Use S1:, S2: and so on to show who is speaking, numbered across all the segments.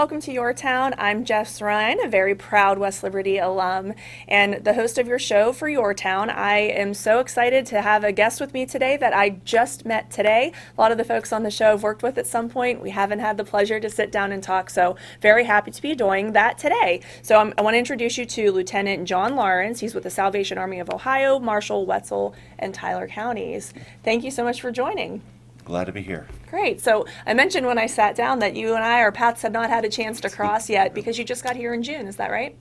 S1: welcome to Your Town. I'm Jess Ryan, a very proud West Liberty alum and the host of your show for Your Town. I am so excited to have a guest with me today that I just met today. A lot of the folks on the show I've worked with at some point. We haven't had the pleasure to sit down and talk, so very happy to be doing that today. So I want to introduce you to Lieutenant John Lawrence. He's with the Salvation Army of Ohio, Marshall, Wetzel, and Tyler counties. Thank you so much for joining.
S2: Glad to be here.
S1: Great. So I mentioned when I sat down that you and I, our paths had not had a chance to cross yet because you just got here in June. Is that right?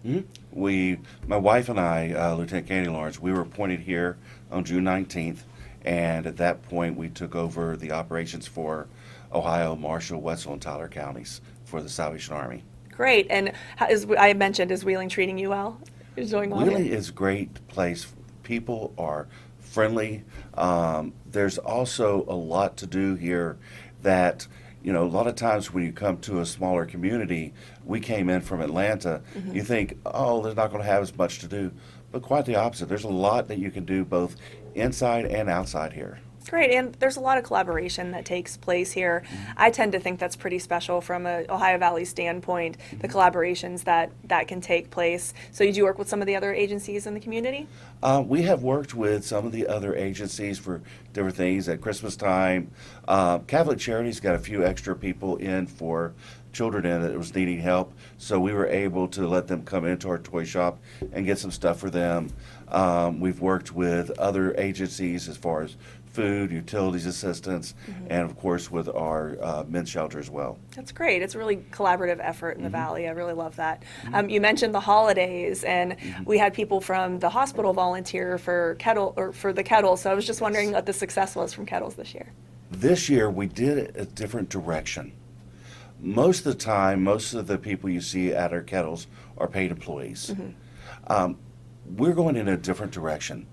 S2: My wife and I, Lieutenant Candy Lawrence, we were appointed here on June 19th, and at that point we took over the operations for Ohio, Marshall, Wetzel, and Tyler counties for the Salvation Army.
S1: Great. And as I mentioned, is Wheeling treating you well? Is doing well?
S2: Wheeling is a great place. People are friendly. There's also a lot to do here that, a lot of times when you come to a smaller community, we came in from Atlanta, you think, oh, they're not going to have as much to do. But quite the opposite. There's a lot that you can do both inside and outside here.
S1: Great, and there's a lot of collaboration that takes place here. I tend to think that's pretty special from an Ohio Valley standpoint, the collaborations that can take place. So you do work with some of the other agencies in the community?
S2: We have worked with some of the other agencies for different things at Christmas time. Catholic Charities got a few extra people in for children in that was needing help, so we were able to let them come into our toy shop and get some stuff for them. We've worked with other agencies as far as food, utilities assistance, and of course with our men's shelter as well.
S1: That's great. It's a really collaborative effort in the Valley. I really love that. You mentioned the holidays, and we had people from the hospital volunteer for the kettle. So I was just wondering what the success was from kettles this year.
S2: This year we did it a different direction. Most of the time, most of the people you see at our kettles are paid employees. We're going in a different direction.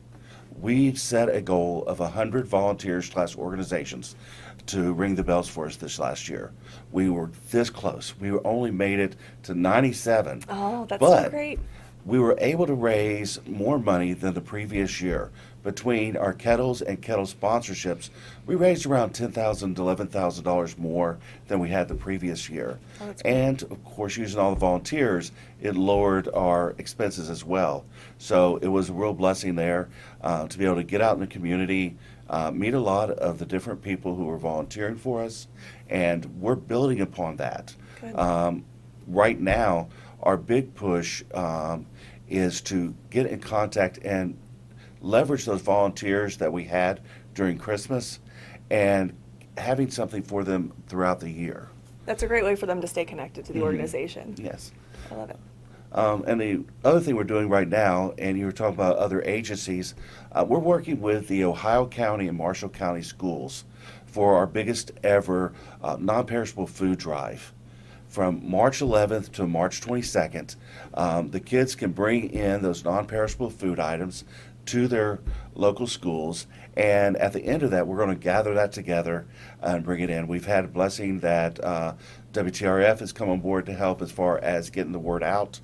S2: We set a goal of 100 volunteers/organizations to ring the bells for us this last year. We were this close. We only made it to 97.
S1: Oh, that's
S2: but
S1: so great.
S2: we were able to raise more money than the previous year. Between our kettles and kettle sponsorships, we raised around $10,000 to $11,000 more than we had the previous year.
S1: Oh, that's great.
S2: And of course, using all the volunteers, it lowered our expenses as well. So it was a real blessing there to be able to get out in the community, meet a lot of the different people who were volunteering for us, and we're building upon that.
S1: Good.
S2: Right now, our big push is to get in contact and leverage those volunteers that we had during Christmas and having something for them throughout the year.
S1: That's a great way for them to stay connected to the organization.
S2: Yes.
S1: I love it.
S2: And the other thing we're doing right now, and you were talking about other agencies, we're working with the Ohio County and Marshall County schools for our biggest ever non-perishable food drive. From March 11th to March 22nd, the kids can bring in those non-perishable food items to their local schools, and at the end of that, we're going to gather that together and bring it in. We've had a blessing that WTRF has come on board to help as far as getting the word out,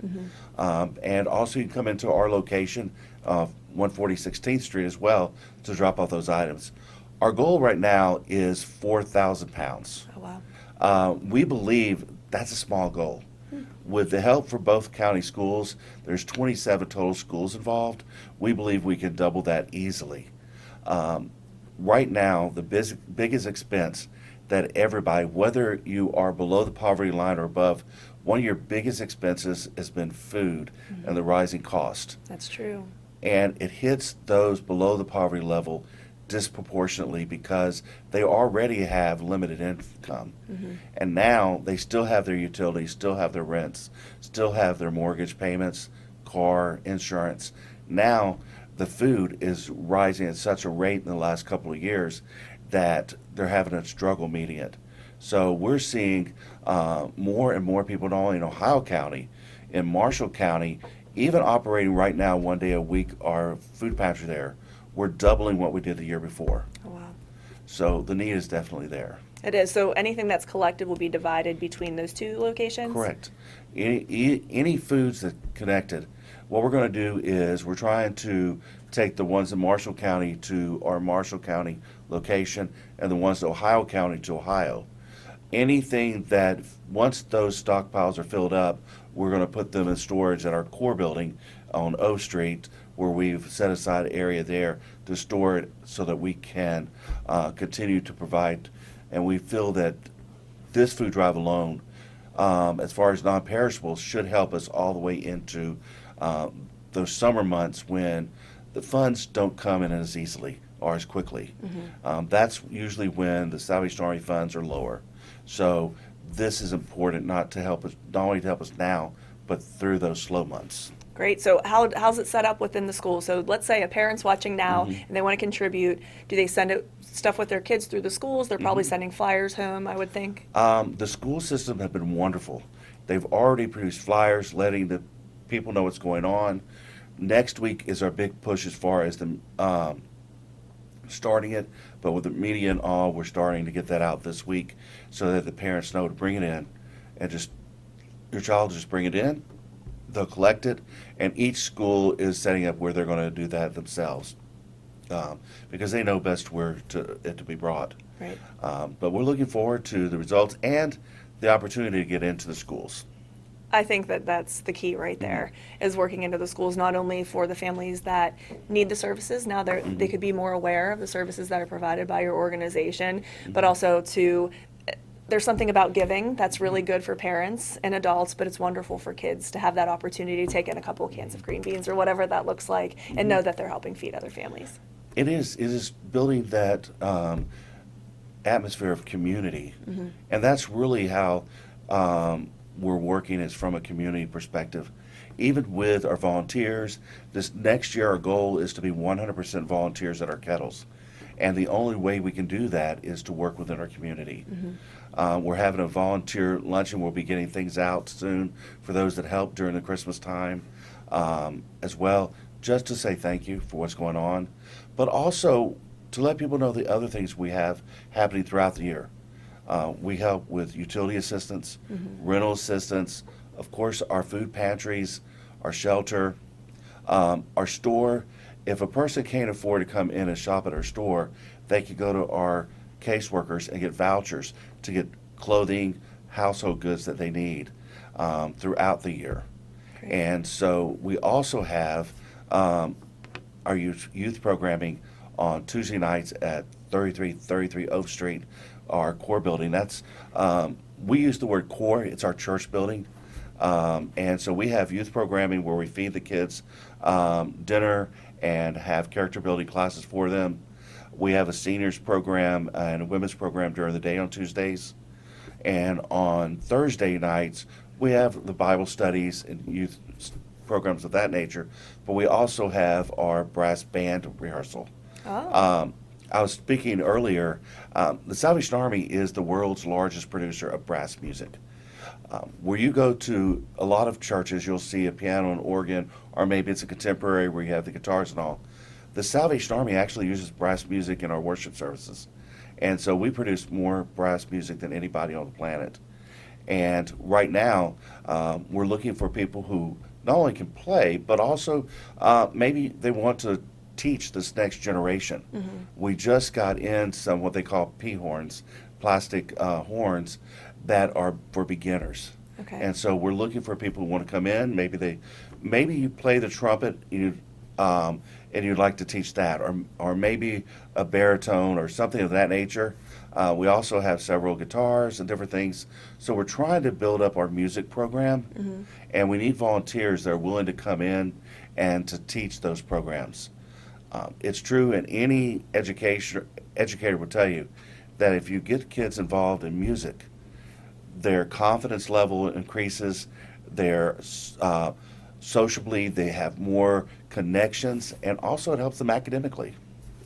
S2: and also you can come into our location, 140 16th Street as well, to drop off those items. Our goal right now is 4,000 pounds.
S1: Oh, wow.
S2: We believe that's a small goal. With the help for both county schools, there's 27 total schools involved. We believe we can double that easily. Right now, the biggest expense that everybody, whether you are below the poverty line or above, one of your biggest expenses has been food and the rising cost.
S1: That's true.
S2: And it hits those below the poverty level disproportionately because they already have limited income. And now they still have their utilities, still have their rents, still have their mortgage payments, car, insurance. Now the food is rising at such a rate in the last couple of years that they're having a struggle meeting it. So we're seeing more and more people, not only in Ohio County, in Marshall County, even operating right now 1 day a week, our food pantry there. We're doubling what we did the year before.
S1: Oh, wow.
S2: So the need is definitely there.
S1: It is. So anything that's collected will be divided between those two locations?
S2: Correct. Any foods that connected, what we're going to do is we're trying to take the ones in Marshall County to our Marshall County location and the ones in Ohio County to Ohio. anything that, once those stockpiles are filled up, we're going to put them in storage at our core building on O Street, where we've set aside area there to store it so that we can continue to provide. And we feel that this food drive alone, as far as non-perishables, should help us all the way into those summer months when the funds don't come in as easily or as quickly. That's usually when the Salvation Army funds are lower. So this is important not only to help us now, but through those slow months.
S1: Great. So how's it set up within the school? So let's say a parent's watching now and they want to contribute. Do they send out stuff with their kids through the schools? They're probably sending flyers home, I would think.
S2: The school system have been wonderful. They've already produced flyers letting the people know what's going on. Next week is our big push as far as the starting it, but with the media and all, we're starting to get that out this week so that the parents know to bring it in, and just your child just bring it in, they'll collect it, and each school is setting up where they're going to do that themselves, because they know best where it to be brought.
S1: Right.
S2: But we're looking forward to the results and the opportunity to get into the schools.
S1: I think that that's the key right there, is working into the schools, not only for the families that need the services, now they could be more aware of the services that are provided by your organization, but also there's something about giving that's really good for parents and adults, but it's wonderful for kids to have that opportunity to take in a couple of cans of green beans or whatever that looks like and know that they're helping feed other families.
S2: It is building that atmosphere of community, and that's really how we're working, is from a community perspective. Even with our volunteers, this next year our goal is to be 100% volunteers at our kettles. And the only way we can do that is to work within our community. We're having a volunteer luncheon. We'll be getting things out soon for those that help during the Christmas time as well, just to say thank you for what's going on, but also to let people know the other things we have happening throughout the year. We help with utility assistance, rental assistance, of course, our food pantries, our shelter, our store. If a person can't afford to come in and shop at our store, they can go to our caseworkers and get vouchers to get clothing, household goods that they need throughout the year.
S1: Great.
S2: And so we also have our youth programming on Tuesday nights at 3333 Oak Street, our core building. That's we use the word core. It's our church building, and so we have youth programming where we feed the kids dinner and have character building classes for them. We have a seniors program and a women's program during the day on Tuesdays, and on Thursday nights we have the Bible studies and youth programs of that nature. But we also have our brass band rehearsal.
S1: Oh.
S2: I was speaking earlier, the Salvation Army is the world's largest producer of brass music. Where you go to a lot of churches, you'll see a piano and organ, or maybe it's a contemporary where you have the guitars and all. The Salvation Army actually uses brass music in our worship services. And so we produce more brass music than anybody on the planet. And right now, we're looking for people who not only can play, but also maybe they want to teach this next generation. We just got in some what they call P horns, plastic horns that are for beginners.
S1: Okay.
S2: And so we're looking for people who want to come in. Maybe you play the trumpet, and you'd like to teach that, or maybe a baritone or something of that nature. We also have several guitars and different things. So we're trying to build up our music program, and we need volunteers that are willing to come in and to teach those programs. It's true, and any educator will tell you that if you get kids involved in music, their confidence level increases, their sociably, they have more connections, and also it helps them academically.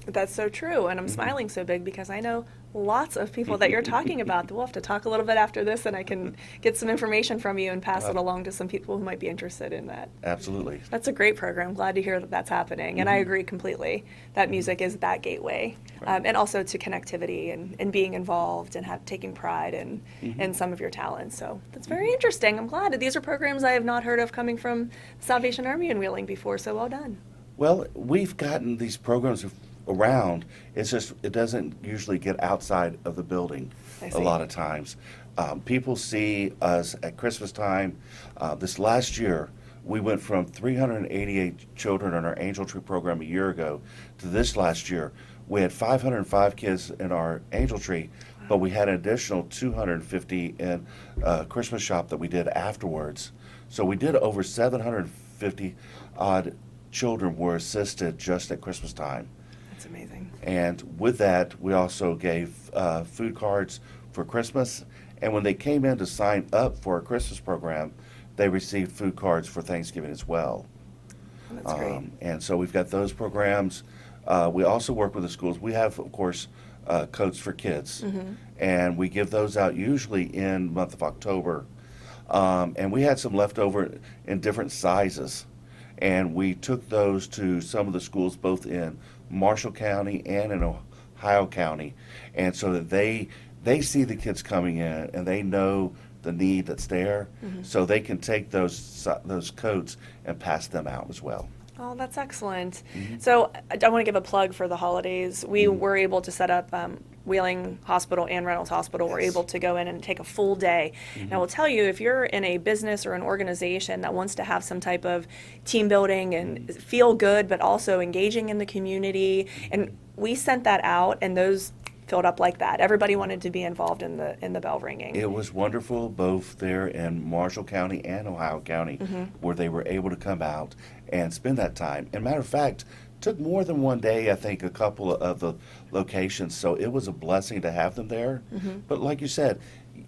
S1: That's so true, and I'm smiling so big because I know lots of people that you're talking about. We'll have to talk a little bit after this, and I can get some information from you and pass it along to some people who might be interested in that.
S2: Absolutely.
S1: That's a great program. Glad to hear that that's happening, and I agree completely that music is that gateway, and also to connectivity and being involved and taking pride in some of your talents. So that's very interesting. I'm glad. These are programs I have not heard of coming from Salvation Army in Wheeling before, so well done.
S2: Well, we've gotten these programs around. It's just it doesn't usually get outside of the building
S1: I
S2: a
S1: see.
S2: lot of times. People see us at Christmas time. This last year, we went from 388 children in our Angel Tree program a year ago to this last year. We had 505 kids in our Angel Tree, but we had an additional 250 in a Christmas shop that we did afterwards. So we did over 750 odd children were assisted just at Christmas time.
S1: That's amazing.
S2: And with that, we also gave food cards for Christmas. And when they came in to sign up for our Christmas program, they received food cards for Thanksgiving as well.
S1: That's great.
S2: And so we've got those programs. We also work with the schools. We have, of course, coats for kids. And we give those out usually in the month of October. And we had some left over in different sizes. And we took those to some of the schools both in Marshall County and in Ohio County. And so that they see the kids coming in and they know the need that's there, so they can take those coats and pass them out as well.
S1: Oh, that's excellent. So I want to give a plug for the holidays. We were able to set up Wheeling Hospital and Reynolds Hospital. We're
S2: Yes.
S1: able to go in and take a full day. And I will tell you, if you're in a business or an organization that wants to have some type of team building and feel good, but also engaging in the community, and we sent that out, and those filled up like that. Everybody wanted to be involved in the bell ringing.
S2: It was wonderful both there in Marshall County and Ohio County, where they were able to come out and spend that time. And matter of fact, took more than one day, I think, a couple of the locations. So it was a blessing to have them there. But like you said,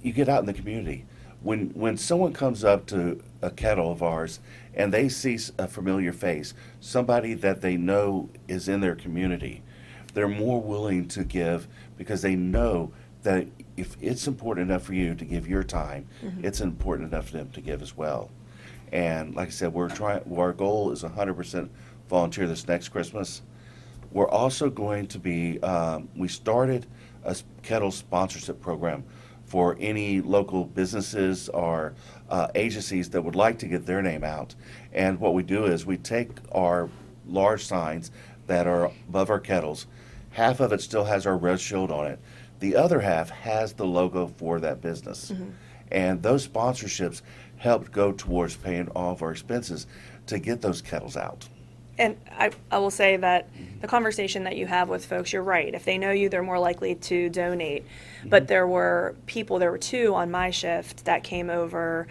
S2: you get out in the community. When someone comes up to a kettle of ours and they see a familiar face, somebody that they know is in their community, they're more willing to give because they know that if it's important enough for you to give your time, it's important enough for them to give as well. And like I said, our goal is 100% volunteer this next Christmas. We're also going to be, we started a kettle sponsorship program for any local businesses or agencies that would like to get their name out. And what we do is we take our large signs that are above our kettles. Half of it still has our red shield on it. The other half has the logo for that business. And those sponsorships helped go towards paying all of our expenses to get those kettles out.
S1: And I will say that the conversation that you have with folks, you're right. If they know you, they're more likely to donate. But there were two on my shift that came over,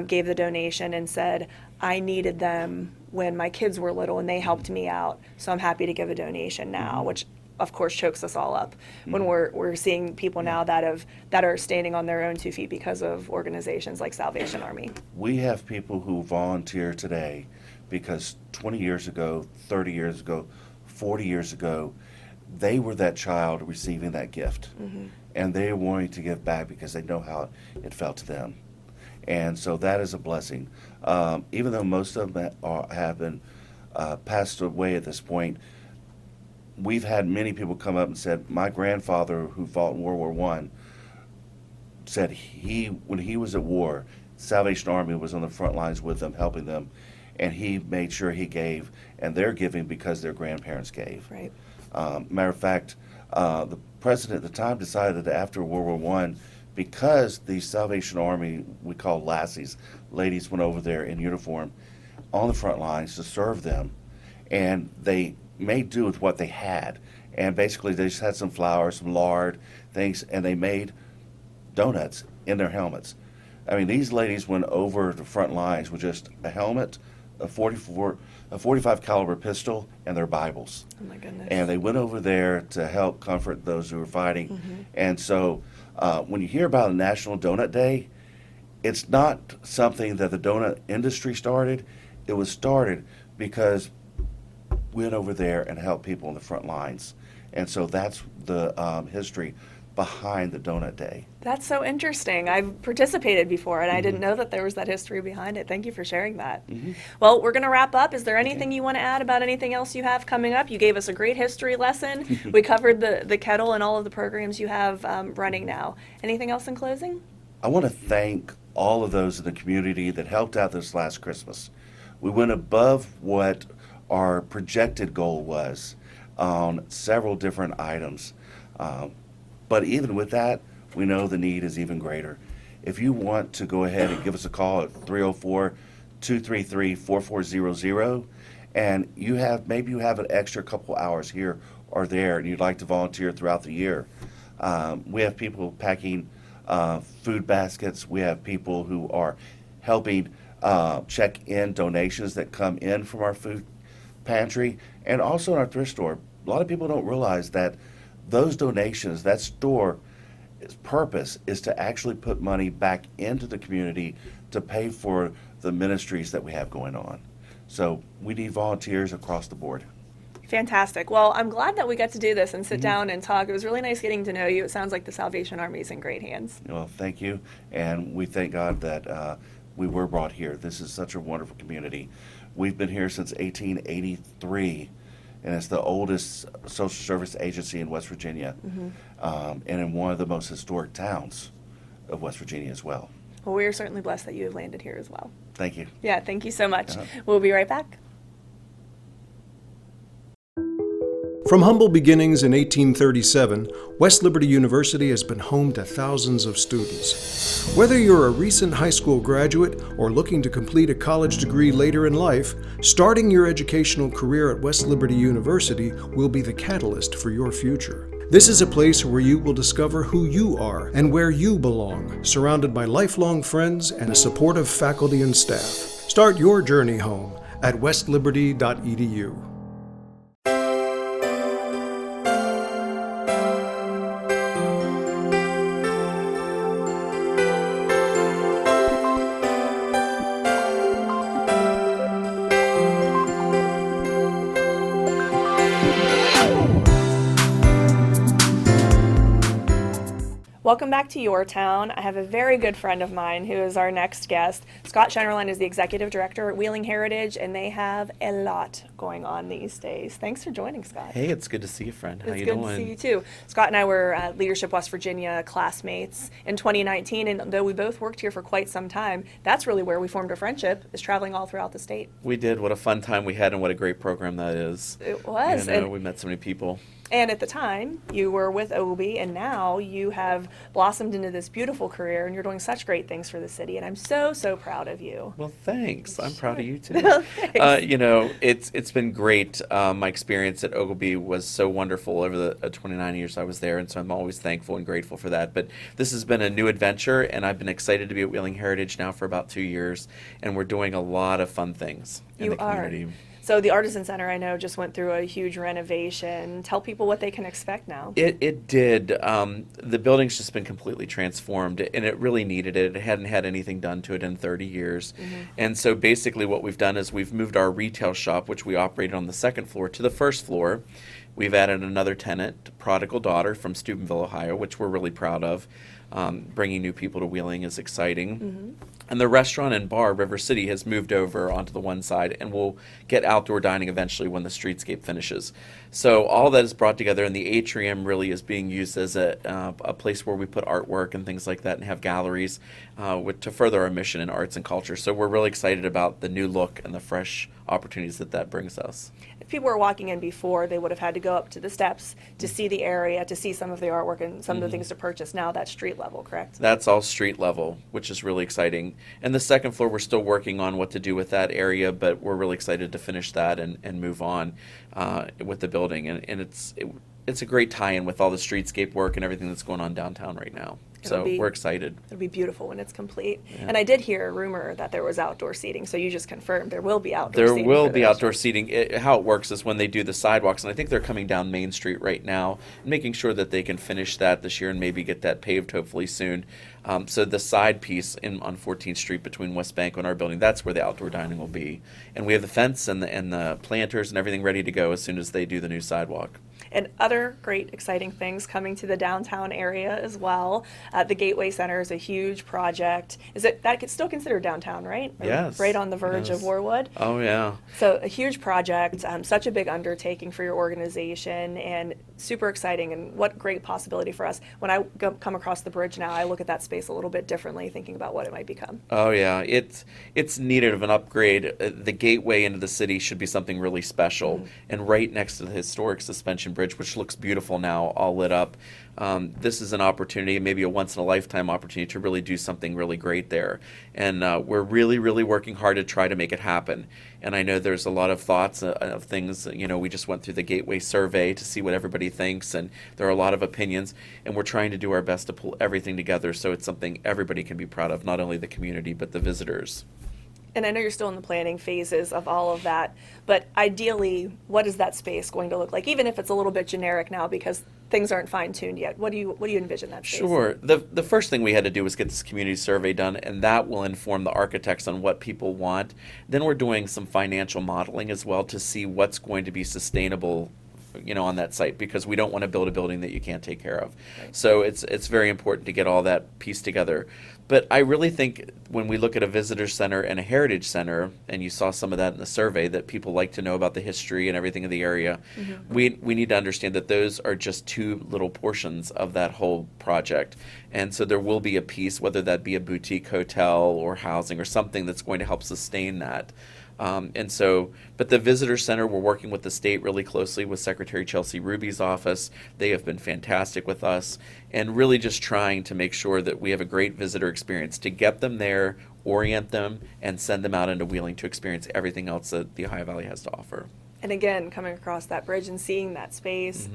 S1: gave the donation and said, I needed them when my kids were little and they helped me out. So I'm happy to give a donation now, which of course chokes us all up when we're seeing people now that are standing on their own 2 feet because of organizations like Salvation Army.
S2: We have people who volunteer today because 20 years ago, 30 years ago, 40 years ago, they were that child receiving that gift. And they are wanting to give back because they know how it felt to them. And so that is a blessing. Even though most of them have been passed away at this point, we've had many people come up and said, my grandfather who fought in World War I said when he was at war, Salvation Army was on the front lines with them, helping them, and he made sure he gave, and they're giving because their grandparents gave.
S1: Right.
S2: Matter of fact, the president at the time decided that after World War I, because the Salvation Army, we call lassies, ladies went over there in uniform on the front lines to serve them, and they made do with what they had. And basically they just had some flour, some lard, things, and they made donuts in their helmets. I mean, these ladies went over the front lines with just a helmet, a 45 caliber pistol, and their Bibles.
S1: Oh my goodness.
S2: And they went over there to help comfort those who were fighting. And so when you hear about a National Donut Day, it's not something that the donut industry started. It was started because we went over there and helped people on the front lines. And so that's the history behind the Donut Day.
S1: That's so interesting. I've participated before, and I didn't know that there was that history behind it. Thank you for sharing that. Well, we're going to wrap up. Is there anything you want to add about anything else you have coming up? You gave us a great history lesson. We covered the kettle and all of the programs you have running now. Anything else in closing?
S2: I want to thank all of those in the community that helped out this last Christmas. We went above what our projected goal was. on several different items. But even with that, we know the need is even greater. If you want to go ahead and give us a call at 304-233-4400, and maybe you have an extra couple hours here or there, and you'd like to volunteer throughout the year. We have people packing food baskets. We have people who are helping check in donations that come in from our food pantry, and also in our thrift store. A lot of people don't realize that those donations, that store, its purpose is to actually put money back into the community to pay for the ministries that we have going on. So we need volunteers across the board.
S1: Fantastic. Well, I'm glad that we got to do this and sit down and talk. It was really nice getting to know you. It sounds like the Salvation Army is in great hands.
S2: Well, thank you, and we thank God that we were brought here. This is such a wonderful community. We've been here since 1883, and it's the oldest social service agency in West Virginia, and in one of the most historic towns of West Virginia as well.
S1: Well, we are certainly blessed that you have landed here as well.
S2: Thank you.
S1: Yeah, thank you so much. We'll be right back.
S3: From humble beginnings in 1837, West Liberty University has been home to thousands of students. Whether you're a recent high school graduate or looking to complete a college degree later in life, starting your educational career at West Liberty University will be the catalyst for your future. This is a place where you will discover who you are and where you belong, surrounded by lifelong friends and a supportive faculty and staff. Start your journey home at westliberty.edu.
S1: Welcome back to Your Town. I have a very good friend of mine who is our next guest. Scott Schenerlein is the executive director at Wheeling Heritage, and they have a lot going on these days. Thanks for joining, Scott.
S4: Hey, it's good to see you, friend. How
S1: It's
S4: you
S1: good
S4: doing?
S1: to see you too. Scott and I were Leadership West Virginia classmates in 2019, and though we both worked here for quite some time, that's really where we formed a friendship, is traveling all throughout the state.
S4: We did. What a fun time we had, and what a great program that is.
S1: It was.
S4: You know,
S1: And
S4: we met so many people.
S1: And at the time, you were with Ogilby, and now you have blossomed into this beautiful career, and you're doing such great things for the city, and I'm so, so proud of you.
S4: Well, thanks. I'm proud of you too.
S1: Thanks.
S4: You know, it's been great. My experience at Ogilby was so wonderful over the 29 years I was there, and so I'm always thankful and grateful for that. But this has been a new adventure, and I've been excited to be at Wheeling Heritage now for about 2 years, and we're doing a lot of fun things in the community.
S1: So the Artisan Center, I know, just went through a huge renovation. Tell people what they can expect now.
S4: It did. The building's just been completely transformed, and it really needed it. It hadn't had anything done to it in 30 years. And so basically what we've done is we've moved our retail shop, which we operated on the second floor, to the first floor. We've added another tenant, Prodigal Daughter from Steubenville, Ohio, which we're really proud of. Bringing new people to Wheeling is exciting. And the restaurant and bar, River City, has moved over onto the one side, and we'll get outdoor dining eventually when the streetscape finishes. So all that is brought together, and the atrium really is being used as a place where we put artwork and things like that, and have galleries to further our mission in arts and culture. So we're really excited about the new look and the fresh opportunities that brings us.
S1: If people were walking in before, they would have had to go up to the steps to see the area, to see some of the artwork and some of the things to purchase. Now that's street level, correct?
S4: That's all street level, which is really exciting. And the second floor, we're still working on what to do with that area, but we're really excited to finish that and move on with the building. And it's a great tie-in with all the streetscape work and everything that's going on downtown right now. So we're excited.
S1: It'll be beautiful when it's complete.
S4: Yeah.
S1: And I did hear a rumor that there was outdoor seating, so you just confirmed there will be outdoor
S4: There
S1: seating.
S4: will
S1: for the
S4: be outdoor
S1: restaurant.
S4: seating. How it works is when they do the sidewalks, and I think they're coming down Main Street right now, making sure that they can finish that this year and maybe get that paved hopefully soon. So the side piece on 14th Street between West Bank and our building, that's where the outdoor dining will be. And we have the fence and the planters and everything ready to go as soon as they do the new sidewalk.
S1: And other great, exciting things coming to the downtown area as well. The Gateway Center is a huge project. Is it that it's still considered downtown, right? Or
S4: Yes.
S1: right on the verge of
S4: Yes.
S1: Warwood.
S4: Oh, yeah.
S1: So a huge project, such a big undertaking for your organization, and super exciting, and what great possibility for us. When I come across the bridge now, I look at that space a little bit differently, thinking about what it might become.
S4: Oh yeah, it's needed of an upgrade. The gateway into the city should be something really special, and right next to the historic suspension bridge, which looks beautiful now, all lit up. This is an opportunity, maybe a once-in-a-lifetime opportunity to really do something really great there. And we're really, really working hard to try to make it happen. And I know there's a lot of thoughts of things. We just went through the Gateway survey to see what everybody thinks, and there are a lot of opinions. And we're trying to do our best to pull everything together so it's something everybody can be proud of, not only the community, but the visitors.
S1: And I know you're still in the planning phases of all of that, but ideally, what is that space going to look like? Even if it's a little bit generic now because things aren't fine-tuned yet, what do you envision that space?
S4: Sure. The first thing we had to do was get this community survey done, and that will inform the architects on what people want. Then we're doing some financial modeling as well to see what's going to be sustainable on that site, because we don't want to build a building that you can't take care of.
S1: Right.
S4: So it's very important to get all that piece together. But I really think when we look at a visitor center and a heritage center, and you saw some of that in the survey, that people like to know about the history and everything of the area, we need to understand that those are just two little portions of that whole project. And so there will be a piece, whether that be a boutique hotel or housing or something that's going to help sustain that. But the visitor center, we're working with the state really closely with Secretary Chelsea Ruby's office. They have been fantastic with us, and really just trying to make sure that we have a great visitor experience, to get them there, orient them, and send them out into Wheeling to experience everything else that the Ohio Valley has to offer.
S1: And again, coming across that bridge and seeing that space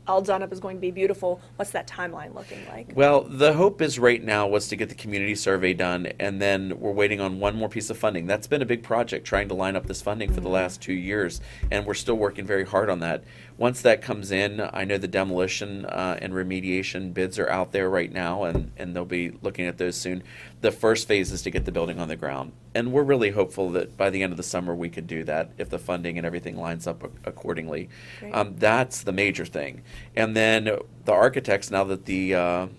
S1: all done up is going to be beautiful. What's that timeline looking like?
S4: Well, the hope is right now was to get the community survey done, and then we're waiting on one more piece of funding. That's been a big project, trying to line up this funding for the last 2 years, and we're still working very hard on that. Once that comes in, I know the demolition and remediation bids are out there right now, and they'll be looking at those soon. The first phase is to get the building on the ground, and we're really hopeful that by the end of the summer we could do that if the funding and everything lines up accordingly. That's the major thing. And then the architects, now that the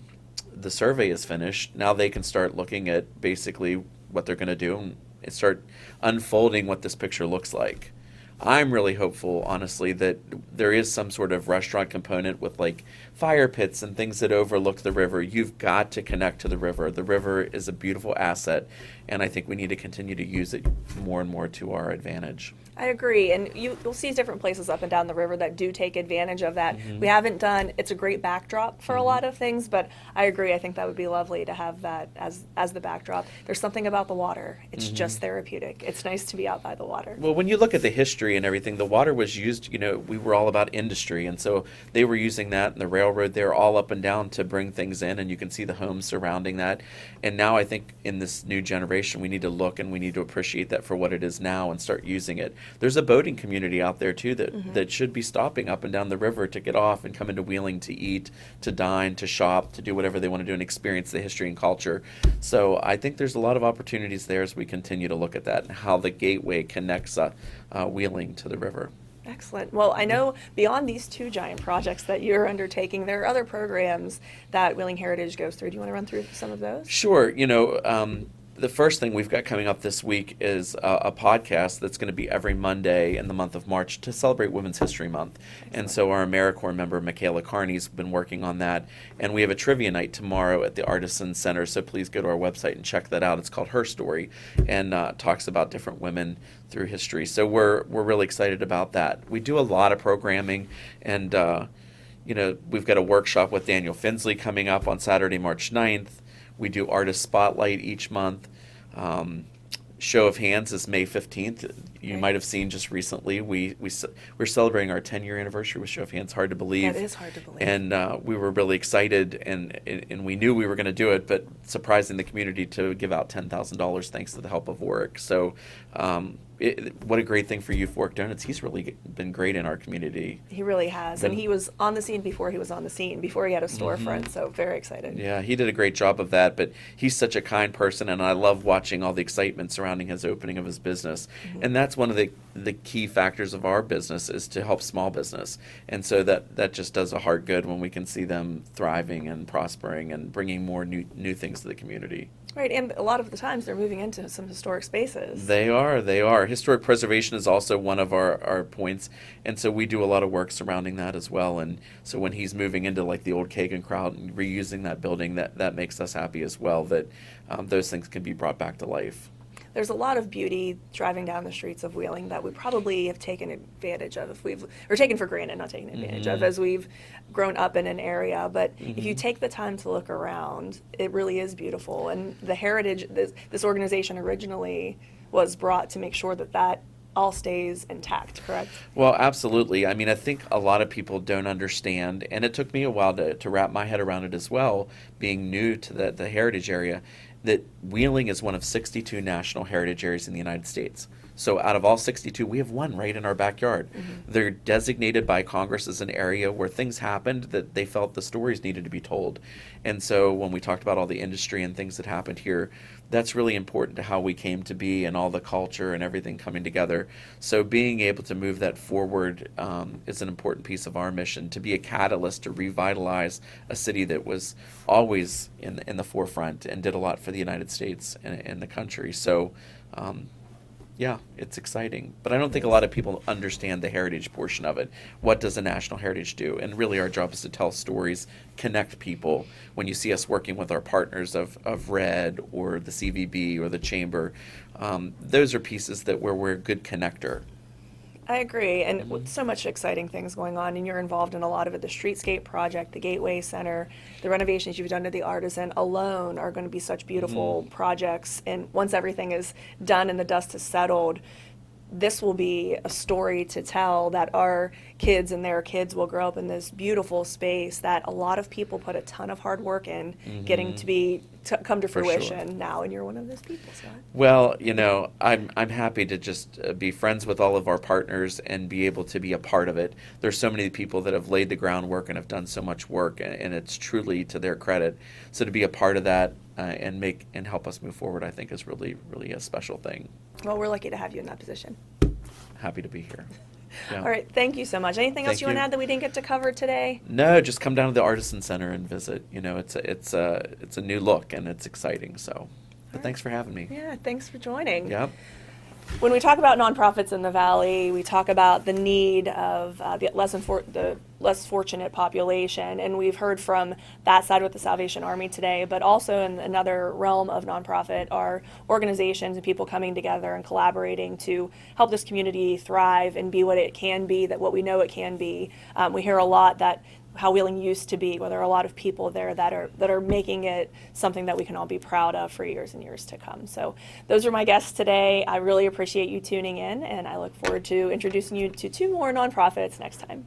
S4: survey is finished, now they can start looking at basically what they're going to do and start unfolding what this picture looks like. I'm really hopeful, honestly, that there is some sort of restaurant component with like fire pits and things that overlook the river. You've got to connect to the river. The river is a beautiful asset, and I think we need to continue to use it more and more to our advantage.
S1: I agree, and you'll see different places up and down the river that do take advantage of that. We haven't done, it's a great backdrop for a lot of things, but I agree, I think that would be lovely to have that as the backdrop. There's something about the water. It's just therapeutic. It's nice to be out by the water.
S4: Well, when you look at the history and everything, the water was used, we were all about industry, and so they were using that and the railroad there all up and down to bring things in, and you can see the homes surrounding that. And now I think in this new generation, we need to look and we need to appreciate that for what it is now and start using it. There's a boating community out there too that should be stopping up and down the river to get off and come into Wheeling to eat, to dine, to shop, to do whatever they want to do and experience the history and culture. So I think there's a lot of opportunities there as we continue to look at that and how the gateway connects Wheeling to the river.
S1: Excellent. Well, I know beyond these two giant projects that you're undertaking, there are other programs that Wheeling Heritage goes through. Do you want to run through some of those?
S4: Sure. The first thing we've got coming up this week is a podcast that's going to be every Monday in the month of March to celebrate Women's History Month. And so our AmeriCorps member, Michaela Carney's been working on that. And we have a trivia night tomorrow at the Artisan Center, so please go to our website and check that out. It's called Her Story, and talks about different women through history. So we're really excited about that. We do a lot of programming, and we've got a workshop with Daniel Finsley coming up on Saturday, March 9th. We do Artist Spotlight each month. Show of Hands is May 15th. You might have seen just recently, we're celebrating our 10-year anniversary with Show of Hands. Hard to believe.
S1: That is hard to believe.
S4: And we were really excited, and we knew we were going to do it, but surprising the community to give out $10,000 thanks to the help of Warwick. So what a great thing for Youth Fork Donuts. He's really been great in our community.
S1: He really has. And he was on the scene before he was on the scene, before he had a storefront. So very excited.
S4: Yeah, he did a great job of that, but he's such a kind person, and I love watching all the excitement surrounding his opening of his business. And that's one of the key factors of our business, is to help small business. And so that just does a heart good when we can see them thriving and prospering and bringing more new things to the community.
S1: Right, and a lot of the times they're moving into some historic spaces.
S4: They are. our historic preservation is also one of our points, and so we do a lot of work surrounding that as well. And so when he's moving into like the old Kagan crowd and reusing that building, that makes us happy as well, that those things can be brought back to life.
S1: There's a lot of beauty driving down the streets of Wheeling that we probably have taken advantage of or taken for granted, not taken advantage of, as we've grown up in an area. But if you take the time to look around, it really is beautiful. And the heritage, this organization originally was brought to make sure that all stays intact, correct?
S4: Well, absolutely. I mean, I think a lot of people don't understand, and it took me a while to wrap my head around it as well, being new to the heritage area, that Wheeling is one of 62 national heritage areas in the United States. So out of all 62, we have one right in our backyard. They're designated by Congress as an area where things happened that they felt the stories needed to be told. And so when we talked about all the industry and things that happened here, that's really important to how we came to be and all the culture and everything coming together. So being able to move that forward is an important piece of our mission, to be a catalyst to revitalize a city that was always in the forefront and did a lot for the United States and the country. So yeah, it's exciting. But I don't think a lot of people understand the heritage portion of it. What does a national heritage do? And really our job is to tell stories, connect people. When you see us working with our partners of RED or the CVB or the Chamber, those are pieces where we're a good connector.
S1: I agree, and with so much exciting things going on, and you're involved in a lot of it. The Streetscape project, the Gateway Center, the renovations you've done to the Artisan alone are going to be such beautiful projects. And once everything is done and the dust has settled, this will be a story to tell, that our kids and their kids will grow up in this beautiful space that a lot of people put a ton of hard work in getting to come to fruition now, and you're one of those people, Scott.
S4: Well, I'm happy to just be friends with all of our partners and be able to be a part of it. There's so many people that have laid the groundwork and have done so much work, and it's truly to their credit. So to be a part of that and help us move forward, I think is really, really a special thing.
S1: Well, we're lucky to have you in that position.
S4: Happy to be here. Yeah.
S1: All right, thank you so much. Anything else
S4: Thank
S1: you want to
S4: you.
S1: add that we didn't get to cover today?
S4: No, just come down to the Artisan Center and visit. It's a new look and it's exciting. So, but thanks for having me.
S1: Yeah, thanks for joining.
S4: Yep.
S1: When we talk about nonprofits in the Valley, we talk about the need of the less fortunate population, and we've heard from that side with the Salvation Army today, but also in another realm of nonprofit are organizations and people coming together and collaborating to help this community thrive and be what it can be, what we know it can be. We hear a lot that how Wheeling used to be, where there are a lot of people there that are making it something that we can all be proud of for years and years to come. So those are my guests today. I really appreciate you tuning in, and I look forward to introducing you to 2 more nonprofits next time.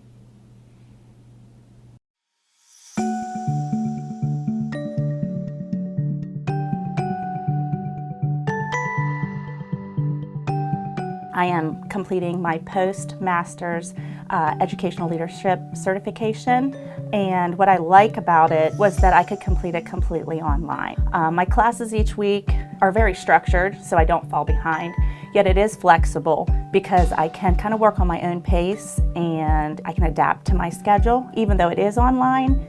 S5: I am completing my postmaster's educational leadership certification, and what I like about it was that I could complete it completely online. My classes each week are very structured, so I don't fall behind, yet it is flexible because I can kind of work on my own pace and I can adapt to my schedule. Even though it is online,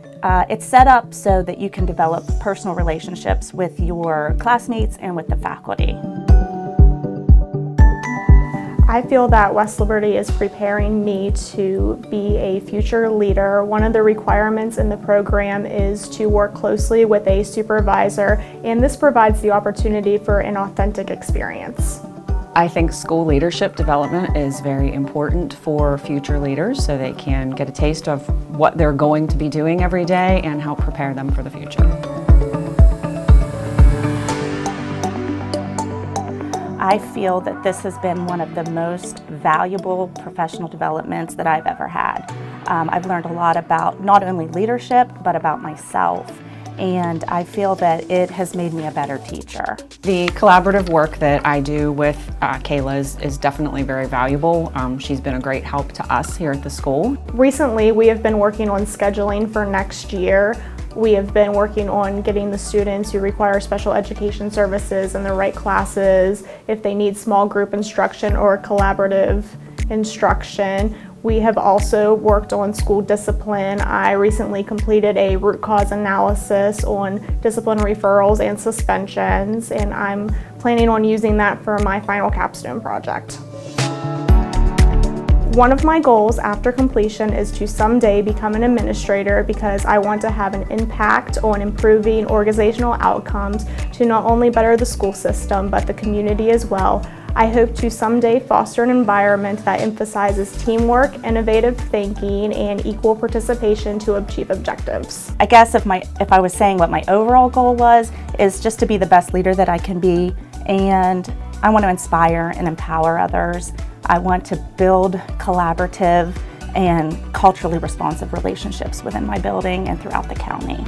S5: it's set up so that you can develop personal relationships with your classmates and with the faculty.
S6: I feel that West Liberty is preparing me to be a future leader. One of the requirements in the program is to work closely with a supervisor, and this provides the opportunity for an authentic experience.
S7: I think school leadership development is very important for future leaders so they can get a taste of what they're going to be doing every day and help prepare them for the future.
S5: I feel that this has been one of the most valuable professional developments that I've ever had. I've learned a lot about not only leadership, but about myself. And I feel that it has made me a better teacher.
S7: The collaborative work that I do with Kayla is definitely very valuable. She's been a great help to us here at the school.
S6: Recently, we have been working on scheduling for next year. We have been working on getting the students who require special education services in the right classes, if they need small group instruction or collaborative instruction. We have also worked on school discipline. I recently completed a root cause analysis on discipline referrals and suspensions, and I'm planning on using that for my final capstone project. One of my goals after completion is to someday become an administrator because I want to have an impact on improving organizational outcomes to not only better the school system but the community as well. I hope to someday foster an environment that emphasizes teamwork, innovative thinking, and equal participation to achieve objectives.
S5: I guess if I was saying what my overall goal was, is just to be the best leader that I can be, and I want to inspire and empower others. I want to build collaborative and culturally responsive relationships within my building and throughout the county.